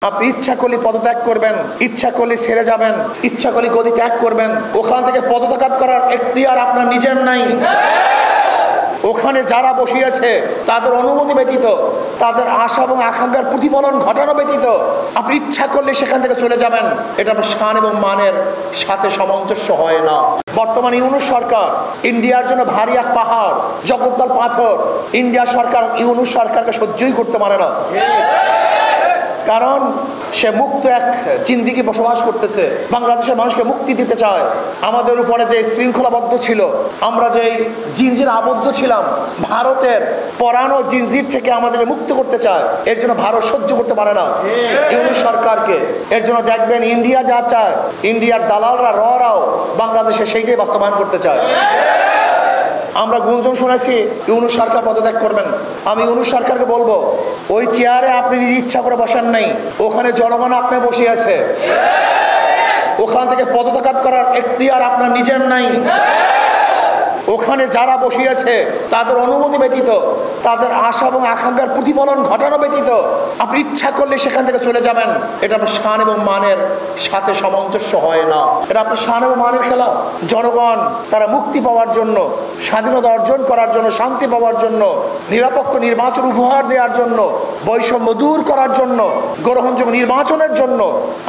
আপনি ইচ্ছা করলে পদত্যাগ করবেন, ইচ্ছা করলে ছেড়ে যাবেন, ইচ্ছা করলে গদি ত্যাগ করবেন। ওখান থেকে পদত্যাগ করার এখতিয়ার আপনার নিজের নাই। ওখানে যারা বসিয়েছে তাদের অনুমতি ব্যতীত, তাদের আশা এবং আকাঙ্ক্ষার প্রতিফলন ঘটানো ব্যতীত আপনি ইচ্ছা করলে সেখান থেকে চলে যাবেন, এটা আপনার শান এবং মানের সাথে সামঞ্জস্য হয় না। বর্তমানে ইউনূস সরকার ইন্ডিয়ার জন্য ভারী এক পাহাড়, জগদ্দল পাথর। ইন্ডিয়া সরকার ইউনূস সরকারকে সহ্যই করতে পারে না, কারণ সে মুক্ত এক জিন্দিগি বসবাস করতেছে। বাংলাদেশের মানুষকে মুক্তি দিতে চায়। আমাদের উপরে যে শৃঙ্খলাবদ্ধ ছিল, আমরা যে জিনজির আবদ্ধ ছিলাম, ভারতের পরানো জিনজির থেকে আমাদেরকে মুক্ত করতে চায়। এর জন্য ভারত সহ্য করতে পারে না ইউনূস সরকারকে। এর জন্য দেখবেন ইন্ডিয়া যা চায়, ইন্ডিয়ার দালালরা রাও বাংলাদেশে সেইটাই বাস্তবায়ন করতে চায়। আমরা গুঞ্জন শুনেছি ইউনূস সরকার পদত্যাগ করবেন। আমি ইউনূস সরকারকে বলবো, ওই চেয়ারে আপনি নিজে ইচ্ছা করে বসেন নাই, ওখানে জনগণ আপনি বসিয়েছে। ওখান থেকে পদত্যাগ করার এখতিয়ার আপনার নিজের নাই। ওখানে যারা বসিয়েছে তাদের অনুমতি ব্যতীত, তাদের আশা এবং আকাঙ্ক্ষার প্রতিফলন ঘটানো ব্যতীত আপনি ইচ্ছা করলে সেখান থেকে চলে যাবেন, এটা আপনার শান এবং মানের সাথে সামঞ্জস্য হয় না। এটা আপনার শান এবং মানের খেলা। জনগণ তারা মুক্তি পাওয়ার জন্য, স্বাধীনতা অর্জন করার জন্য, শান্তি পাওয়ার জন্য, নিরপেক্ষ নির্বাচন উপহার দেওয়ার জন্য, বৈষম্য দূর করার জন্য, গ্রহণযোগ্য নির্বাচনের জন্য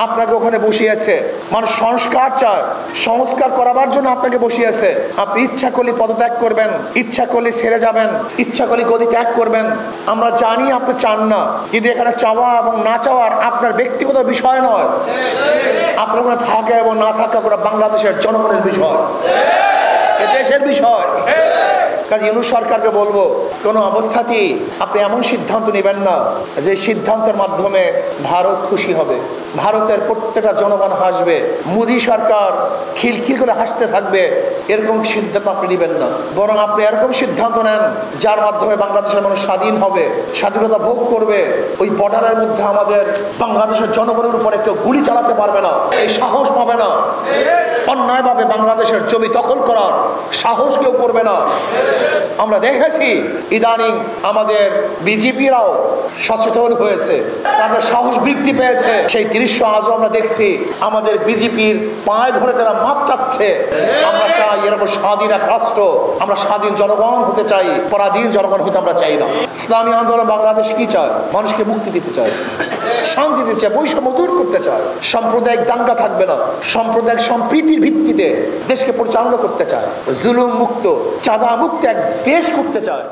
আপনাকে ওখানে বসিয়েছে। মানুষ সংস্কার চায়, সংস্কার করাবার জন্য আপনাকে বসিয়েছে। আপনি ইচ্ছা করলে পদত্যাগ করবেন, ইচ্ছা করলে ছেড়ে যাবেন, ইচ্ছা করলে গদি ত্যাগ করবেন। আমরা জানি আপনি চান না, কিন্তু এখানে চাওয়া এবং না চাওয়ার আপনার ব্যক্তিগত বিষয় নয়। আপনার ওখানে থাকা এবং না থাকা করে বাংলাদেশের জনগণের বিষয়, এ দেশের বিষয়। কাজে ইউনূস সরকারকে বলবো, কোনো অবস্থাতেই আপনি এমন সিদ্ধান্ত নেবেন না যে সিদ্ধান্তের মাধ্যমে ভারত খুশি হবে, ভারতের প্রত্যেকটা জনগণ হাসবে, মোদী সরকার খিলখিল করে হাসতে থাকবে। এরকম সিদ্ধান্ত আপনি নেবেন না। বরং আপনি এরকম সিদ্ধান্ত নেন যার মাধ্যমে বাংলাদেশের মানুষ স্বাধীন হবে, স্বাধীনতা ভোগ করবে। ওই বর্ডারের মধ্যে আমাদের বাংলাদেশের জনগণের উপরে কেউ গুলি চালাতে পারবে না, এই সাহস পাবে না। অন্যায়ভাবে বাংলাদেশের জমি দখল করার সাহস কেউ করবে না। আমরা দেখেছি ইদানিং আমাদের বিজেপিরাও সচেতন হয়েছে, তাদের সাহস বৃদ্ধি পেয়েছে। সেই দৃশ্য আজও আমরা দেখছি। আমাদের বিজেপির পায়ে ধরে যারা মাপ চাচ্ছে। আমরা চাই এরকম স্বাধীন এক রাষ্ট্র, আমরা স্বাধীন জনগণ হতে চাই, পরাধীন জনগণ হতে আমরা চাই না। ইসলামী আন্দোলন বাংলাদেশ কি চায়? মানুষকে মুক্তি দিতে চায়, শান্তি দিতে চায়, বৈষম্য দূর করতে চায়। সাম্প্রদায়িক দাঙ্গা থাকবে না, সাম্প্রদায়িক সম্প্রীতির ভিত্তিতে দেশকে পরিচালনা করতে চায়, জুলুম মুক্ত, চাঁদা মুক্ত এক দেশ করতে চায়।